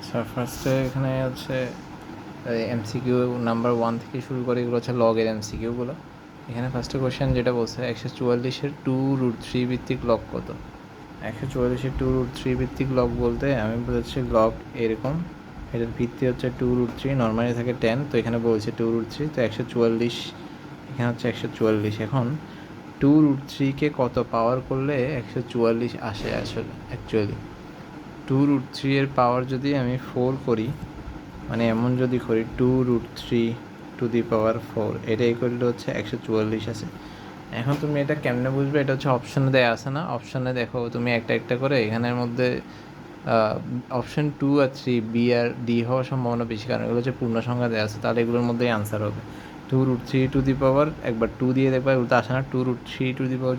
আচ্ছা, ফার্স্টে এখানে হচ্ছে এমসিকিউ নাম্বার 1 থেকে শুরু করে এগুলো হচ্ছে লগের এমসিকিউগুলো। এখানে ফার্স্টে কোয়েশ্চেন যেটা বলছে 144-এর 2√3 ভিত্তিক লগ কত। 144-এর 2√3 ভিত্তিক লগ বলতে আমি বোঝাচ্ছি লগ এরকম, এটার ভিত্তি হচ্ছে 2√3, নর্মালি থাকে 10, তো এখানে বলছে 2√3, তো 144 এখানে হচ্ছে 144। এখন 2√3-কে কত পাওয়ার করলে 144 আসে আসলে অ্যাকচুয়ালি 2√3 এর পাওয়ার যদি আমি 4 করি, মানে এমন যদি করি 2√3 এটা ইকুয়াল টু হচ্ছে 144 আছে। এখন তুমি এটা কেমনে বুঝবে, এটা হচ্ছে অপশানে দেওয়া আছে না, অপশানে দেখো তুমি একটা একটা করে এখানের মধ্যে অপশান 2 আর 3 বি আর ডি হওয়ার সম্ভাবনা বেশি, কারণ এগুলো হচ্ছে পূর্ণ সংখ্যা দেওয়া আছে, তাহলে এগুলোর মধ্যেই আনসার হবে 2√3 একবার 2 দিয়ে দেখবা এগুলো তো আসে না। 2√3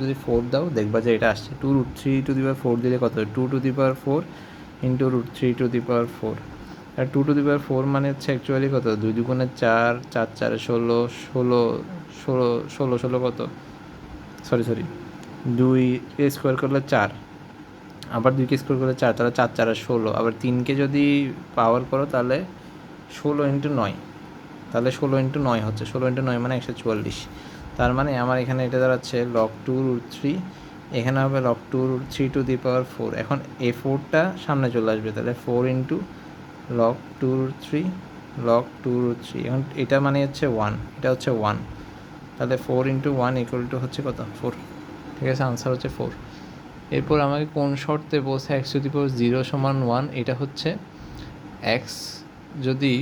যদি 4 দাও দেখবা যে এটা আসছে। 2√3 দিলে কত, 2 ইন্টু √3 আর 2 মানে হচ্ছে অ্যাকচুয়ালি কত, 2 2 4, 4 4 16, 16 16 16 16 কত, সরি 2 স্কোয়ার করলে 4, আবার 2কে স্কোয়ার করলে 4, তাহলে 4 4 16, আবার 3কে যদি পাওয়ার করো তাহলে 16 ইন্টু 9, তাহলে 16 ইন্টু 9 হচ্ছে, 16 ইন্টু 9 মানে 144। তার মানে আমার এখানে এটা দাঁড়াচ্ছে লগ 2√3, এখানে হবে লগ 2√3 এখন এই 4টা সামনে চলে আসবে, তাহলে 4 ইন্টু লগ 2√3 এখন এটা মানে হচ্ছে 1, এটা হচ্ছে 1, তাহলে 4 ইন্টু 1 ইকুয়াল টু হচ্ছে কত, 4। ঠিক আছে, আনসার হচ্ছে 4। এরপর আমাকে কোন শর্তে বলছে x⁻0 সমান 1, এটা হচ্ছে x যদি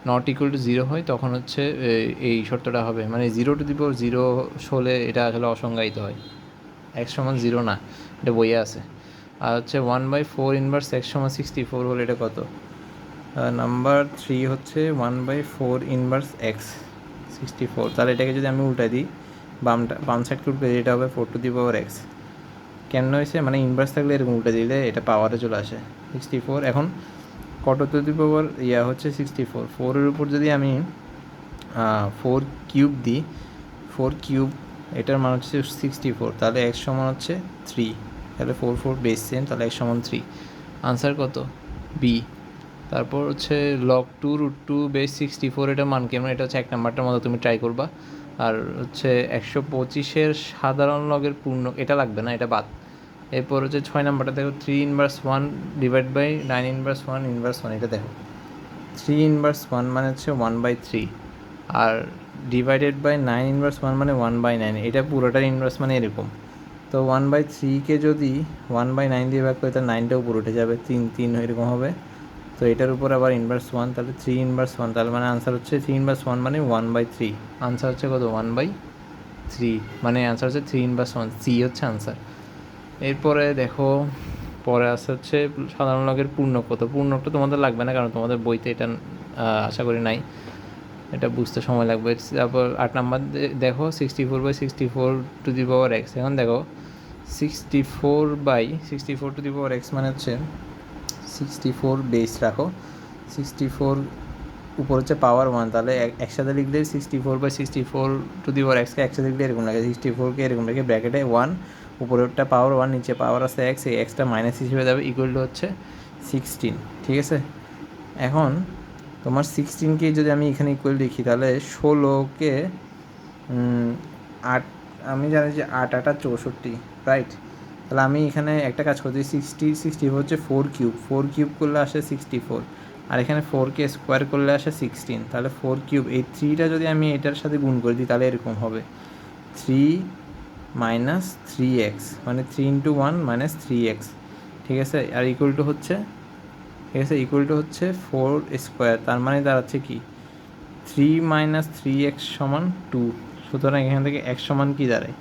নট ইকুয়াল টু 0 হয় তখন হচ্ছে এই শর্তটা হবে, মানে 0⁻0 হলে এটা আসলে অসংজ্ঞায়িত হয়, x সমান 0 না, এটা বইয়ে আছে। আর হচ্ছে 1/4 ইনভার্স x সমান 64 হলে এটা কত। নাম্বার 3 হচ্ছে 1/4 ইনভার্স এক্স 64, তাহলে এটাকে যদি আমি উল্টাই দিই, বাম সাইডকে উল্টে দিই, এটা হবে 4⁻x। কেন হয়েছে, মানে ইনভার্স থাকলে এরকম উল্টে দিলে এটা পাওয়ারে চলে আসে 64। এখন কত টু দি পাওয়ার হচ্ছে 64, 4-এর উপর যদি আমি 4 কিউব দিই, 4 কিউব এটার মান হচ্ছে 64, তাহলে x সমান হচ্ছে 3, তাহলে 4 4 বেস 10, তাহলে x সমান 3। আনসার কত, বি। তারপর হচ্ছে লগ 2√2/64, এটা মান কেমন, এটা হচ্ছে 1 নাম্বারটার মতো তুমি ট্রাই করবা। আর হচ্ছে 125-এর সাধারণ লগের পূর্ণ, এটা লাগবে না, এটা বাদ। এরপর হচ্ছে 6 নাম্বারটা দেখো, 3/1 ডিভাইড বাই 9/1 এটা দেখো 3/1 মানে হচ্ছে 1/3, আর ডিভাইডেড বাই 9/1 মানে 1/9, এটা পুরোটার ইনভার্স মানে এরকম। তো 1/3-কে যদি 1/9 দিয়ে ভাগ করে, তার 9টাও উপরে উঠে যাবে, 3 3 এরকম হবে। তো এটার উপর আবার ইনভার্স 1, তাহলে 3/1, তাহলে মানে আনসার হচ্ছে 3/1 মানে 1/3, আনসার হচ্ছে কত, 1/3, মানে আনসার হচ্ছে 3/1, সি হচ্ছে আনসার। এরপরে দেখো পরে আসছে হচ্ছে সাধারণ লগের পূর্ণ কত। পূর্ণটা তোমাদের লাগবে না, কারণ তোমাদের বইতে এটা আশা করি নাই, এটা বুঝতে সময় লাগবে। তারপর 8 নাম্বার দেখো 64/64 এখন দেখো 64/64 মানে হচ্ছে 64 বেস রাখো, 64 উপর হচ্ছে পাওয়ার 1, তাহলে একসাথে লিখলে 64/64 একসাথে লিখলে এরকম লাগে, 64কে এরকম রেখে ব্র্যাকেটে 1, উপরেরটা পাওয়ার 1, নিচে পাওয়ার আছে এক্স, এই এক্সটা মাইনাস হিসেবে যাবে, ইকুয়াল টু হচ্ছে 16। ঠিক আছে, এখন তোমার 16কে যদি আমি এখানে ইকুয়াল লিখি, তাহলে 16কে 8, আমি জানি যে 8 8 64, রাইট। তাহলে আমি এখানে একটা কাজ করছি, 64 হচ্ছে 4 কিউব করলে আসে 64, আর এখানে 4কে স্কোয়ার করলে আসে 16, তাহলে 4 কিউব, এই 3টা যদি আমি এটার সাথে গুণ করে দিই তাহলে এরকম হবে 3 মাইনাস 3x, মানে 3 ইন্টু 1 মাইনাস 3x। ঠিক আছে, আর ইকুয়াল টু হচ্ছে, ঠিক আছে, ইকুয়াল টু হচ্ছে 4 স্কোয়ার, তার মানে দাঁড়াচ্ছে কি 3 মাইনাস 3x সমান 2। সুতরাং এখান থেকে x সমান কি দাঁড়ায়,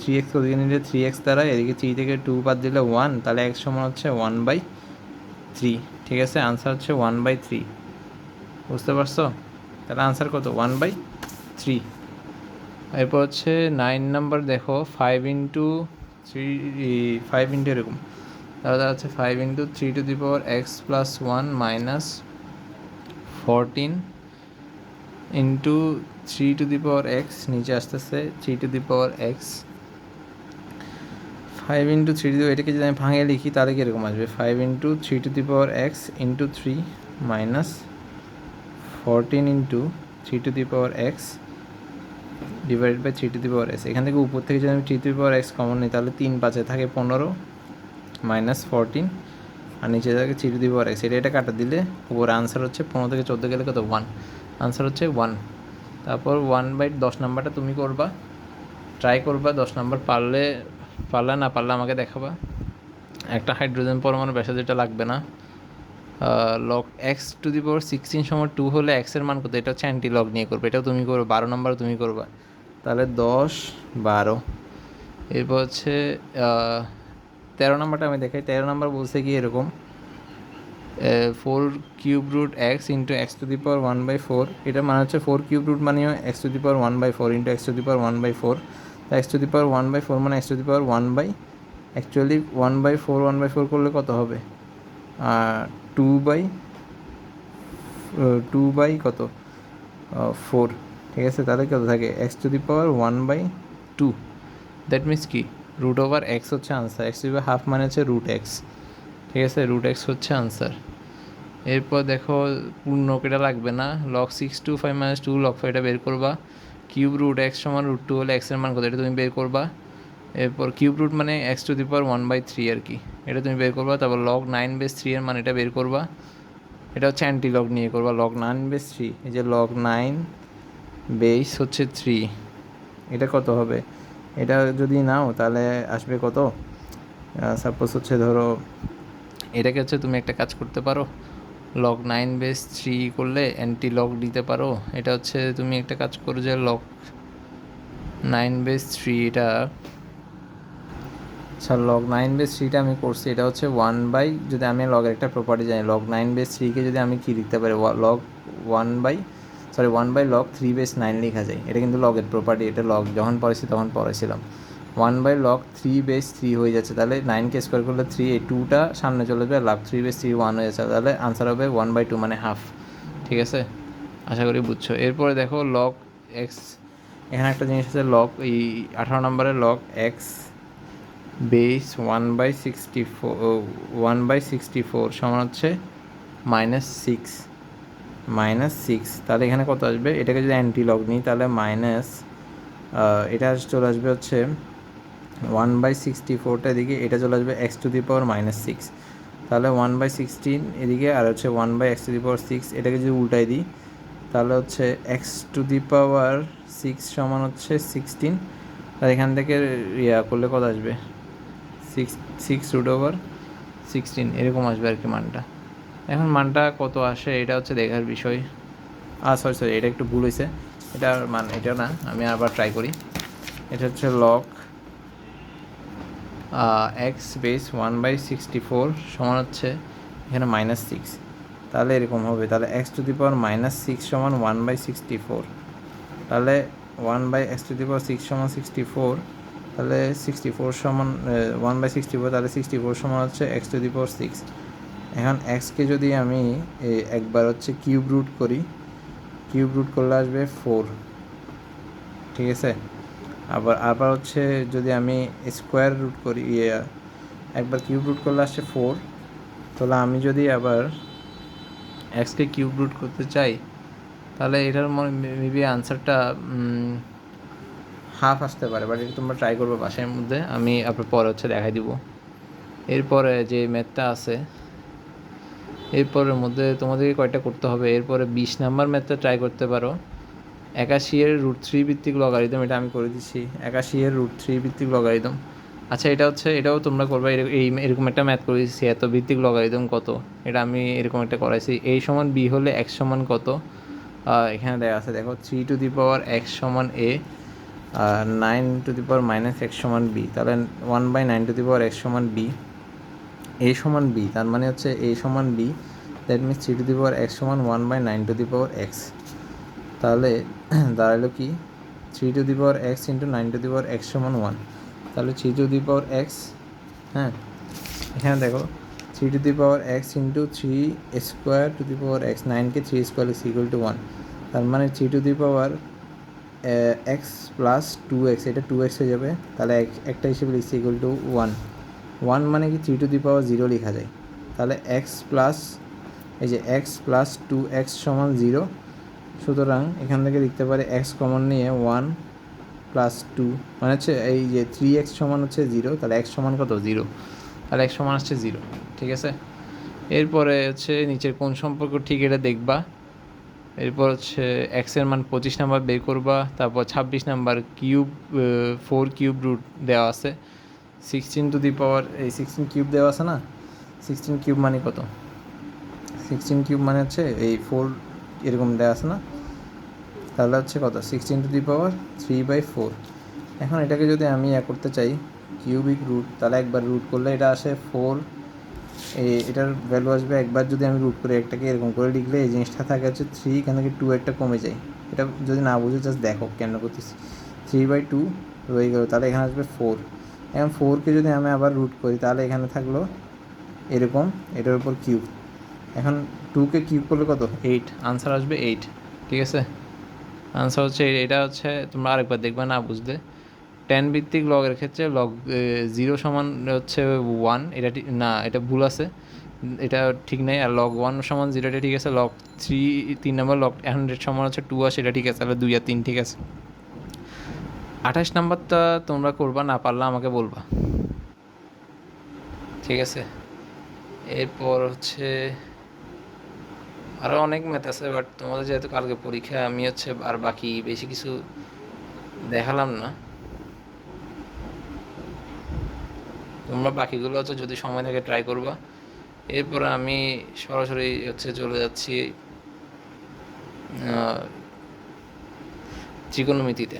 3x ওদিকে নিলে 3x দাঁড়ায়, এদিকে 3 থেকে 2 বাদ দিলে 1, তাহলে x সমান হচ্ছে 1/3। ঠিক আছে, আনসার হচ্ছে 1/3, বুঝতে পারছো। তাহলে আনসার কত, 1/3। এরপর হচ্ছে 9 নাম্বার দেখো 5 ইন্টু এরকম, তাহলে হচ্ছে 5 into 3x+1 minus 14 into 3x, নিচে আসতেছে 3x five into three to the এটাকে যদি আমি ভাঙিয়ে লিখি তাহলে কীরকম আসবে 5 into three to the power X into three minus 14 into three to the power X divided by three to the power X. এখান থেকে উপর থেকে যদি আমি three to the power X common নিই তাহলে 3 5 থাকে 15 মাইনাস 14 আর নিচে থাকে three to the power x. এটা কাটা দিলে উপরে আনসার হচ্ছে 15 থেকে 14 গেলে কত 1, আনসার হচ্ছে 1। তারপর 1/10 নাম্বারটা তুমি করবা, ট্রাই করবা 10 নাম্বার পারলে না পারলে আমাকে দেখাবা। একটা হাইড্রোজেন পরমাণু ব্যাসার্ধ যেটা লাগবে না। লগ এক্স টু দি পাওয়ার 16 সমান 2 হলে এক্সের মান কত, এটা হচ্ছে অ্যান্টি লগ নিয়ে করবে, এটাও তুমি করবে। 12 নাম্বার তুমি করবা, তাহলে 10 12। এরপর হচ্ছে 13 নাম্বারটা আমি দেখাই। 13 নাম্বার বলছে কি এরকম 4 cube root x into x to the power 1/4। এটা মানে হচ্ছে 4 কিউব রুট মানেও x to the power 1/4 into x to the power 1/4। তো এক্স টু দি পাওয়ার 1/4 মানে এক্স টু দি পাওয়ার 1/4 করলে কত হবে 2/2 কত 4। ঠিক আছে, তাহলে কত থাকে x to the power 1/2। That means কি রুট ওভার এক্স হচ্ছে answer. X to the power half মানে হচ্ছে রুট এক্স। ঠিক আছে, রুট এক্স হচ্ছে আনসার। এরপর দেখো পূর্ণকেটা লাগবে না, লগ 625 মাইনাস 2 লগ 5 এটা বের করবা। কিউব রুট এক্স সমান রুট 2 হলে এক্সের মান কত এটা তুমি বের করবা। এরপর কিউব রুট মানে এক্স টু দি পাওয়ার 1/3 আর কি, এটা তুমি বের করবা। তারপর লগ 9/3 এর মান এটা বের করবা। এটা হচ্ছে অ্যান্টি লগ নিয়ে করবা। লগ 9/3, এই যে লগ 9 বেস হচ্ছে 3, এটা কত হবে, এটা যদি নাও তাহলে আসবে কত, সাপোজ হচ্ছে ধরো এটাকে হচ্ছে তুমি একটা কাজ করতে পারো, লগ 9/3 করলে অ্যান্টি লগ দিতে পারো। এটা হচ্ছে তুমি একটা কাজ করো যে লগ 9/3 এটা, আচ্ছা লগ 9/3টা আমি করছি, এটা হচ্ছে 1 যদি আমি লগের একটা প্রপার্টি জানি, লগ 9/3কে যদি আমি কি লিখতে পারি লগ 1 log 3/9 লেখা যায়। এটা কিন্তু লগের প্রপার্টি, এটা লগ যখন পড়েছি তখন পড়েছিলাম। 1/log 3/3 হয়ে যাচ্ছে, তাহলে 9কে স্কোয়ার করলে 3, এই 2টা সামনে চলে যাবে, log 3/3 1 হয়ে যাচ্ছে, তাহলে আনসার হবে 1/2 মানে হাফ। ঠিক আছে, আশা করি বুঝছো। এরপরে দেখো লগ এক্স, এখানে একটা জিনিস আছে লগ, এই 18 নম্বরের লগ এক্স বেস 1/64 সমান হচ্ছে -6, তাহলে এখানে কত আসবে, এটাকে যদি অ্যান্টি লগ নিই তাহলে মাইনাস, এটা চলে আসবে হচ্ছে 1/64টা এদিকে, এটা চলে আসবে এক্স টু দি পাওয়ার -6, তাহলে 1/16 এদিকে, আর হচ্ছে 1/x টু দি পাওয়ার 6, এটাকে যদি উল্টাই দিই তাহলে হচ্ছে এক্স টু দি পাওয়ার 6 সমান হচ্ছে 16, আর এখান থেকে করলে কত আসবে 6√16 এরকম আসবে আর কি মানটা। এখন মানটা কত আসে এটা হচ্ছে দেখার বিষয়। সরি এটা একটু ভুল হয়েছে, এটার মান এটা না, আমি আবার ট্রাই করি। এটা হচ্ছে লগ এক্স বেস 1/64 সমান হচ্ছে এখানে -6, তাহলে এরকম হবে, তাহলে এক্স টু দি পাওয়ার -6 সমান 1/64, তাহলে 1/x টু দি পাওয়ার 6 সমান 64, তাহলে 64 সমান 1/64, তাহলে 64 সমান হচ্ছে এক্স টু দি পাওয়ার 6। এখন এক্সকে যদি আমি একবার হচ্ছে কিউব রুট করি, কিউব রুট করলে আসবে 4। ঠিক আছে, আবার হচ্ছে যদি আমি স্কোয়ার রুট করি, একবার কিউব রুট করলে আসছে 4, তাহলে আমি যদি আবার এক্সকে কিউব রুট করতে চাই তাহলে এটার মেবি আনসারটা হাফ আসতে পারে, বাট এটা তোমরা ট্রাই করবে বাসার মধ্যে, আমি আপনার পরে হচ্ছে দেখাই দিব। এরপরে যে ম্যাথটা আছে এরপরের মধ্যে তোমাদেরকে কয়টা করতে হবে, এরপরে 20 নাম্বার ম্যাথটা ট্রাই করতে পারো। 81 এর √3 ভিত্তিক লগারিদম, এটা আমি করে দিচ্ছি 81 এর √3 ভিত্তিক লগারিদম। আচ্ছা এটা হচ্ছে, এটাও তোমরা করবে, এরকম একটা ম্যাথ করে দিচ্ছি, এত ভিত্তিক লগারিদম কত, এটা আমি এরকম একটা করাইছি। a সমান b হলে x সমান কত, এখানে দেওয়া আছে দেখো 3 টু দি পাওয়ার x সমান a, 9 two the power -x সমান b, তাহলে 1/9 টু দি পাওয়ার x সমান b, a সমান b, তার মানে হচ্ছে a সমান b, that means 3 two the power x সমান 1/9 টু দি পাওয়ার x, তাহলে দাঁড়ালো কি 3 two the power x into 9 two the power x সমান 1, তাহলে 3 টু দি পাওয়ার x, হ্যাঁ এখানে দেখো 3 two the power x into 3 square two the power x, 9কে 3 square is equal to 1, তার মানে 3 two the power x plus 2x, এটা 2x হয়ে যাবে, তাহলে একটা হিসেবে লিখছি ইকুয়াল টু 1 মানে কি 3⁻0 লেখা যায়। তাহলে এক্স প্লাস এই যে এক্স প্লাস 2x সমান 0, সুতরাং এখান থেকে লিখতে পারি এক্স কমন নিয়ে 1 প্লাস 2 মানে হচ্ছে এই যে 3x সমান হচ্ছে 0, তাহলে x সমান কত 0, তাহলে x সমান আসছে 0। ঠিক আছে, এরপরে হচ্ছে নিচের কোন সম্পর্ক ঠিক এটা দেখবা। এরপর হচ্ছে এক্সের মান 25 নাম্বার বের করবা, তারপর 26 নাম্বার কিউব 4 কিউব রুট দেওয়া আছে, 16 এই 16 কিউব দেওয়া আছে না, 16 কিউব মানে কত, 16 কিউব মানে হচ্ছে এই 4 এরকম দেওয়া আছে না, তাহলে হচ্ছে কত 16⁻3/4। এখন এটাকে যদি আমি করতে চাই কিউবিক রুট, তাহলে একবার রুট করলে এটা আসে 4, এটার ভ্যালু আসবে, একবার যদি আমি রুট করে একটাকে এরকম করে লিখলে এই জিনিসটা থাকে হচ্ছে 3, এখান থেকে 2 একটা কমে যায়। এটা যদি না বুঝে জাস্ট দেখো কেন করতেছি, 3/2 রয়ে গেলো, তাহলে এখানে আসবে 4। এখন 4কে যদি আমি আবার রুট করি তাহলে এখানে থাকলো এরকম, এটার উপর কিউব, এখন 2কে কিউব করলে কত 8, আনসার আসবে 8। ঠিক আছে, আনসার হচ্ছে এটা হচ্ছে, তোমরা আরেকবার দেখবা না বুঝলে। 10 ভিত্তিক লগের ক্ষেত্রে লগ 0 সমান হচ্ছে 1, এটা না, এটা ভুল আছে, এটা ঠিক নেই। আর লগ 1 সমান 0, এটা ঠিক আছে। লগ 3 নম্বর লগ 100 সমান হচ্ছে 2 আসে, এটা ঠিক আছে, তাহলে 2 আর 3 ঠিক আছে। 28 নাম্বারটা তোমরা করবা, না পারলে আমাকে বলবা। ঠিক আছে, এরপর হচ্ছে আরও অনেক ম্যাথ আছে, বাট তোমাদের যেহেতু কালকে পরীক্ষা, আমি হচ্ছে আর বাকি বেশি কিছু দেখালাম না। তোমরা বাকিগুলো হচ্ছে যদি সময় থাকে ট্রাই করবা। এরপরে আমি সরাসরি হচ্ছে চলে যাচ্ছি ত্রিকোণমিতিতে।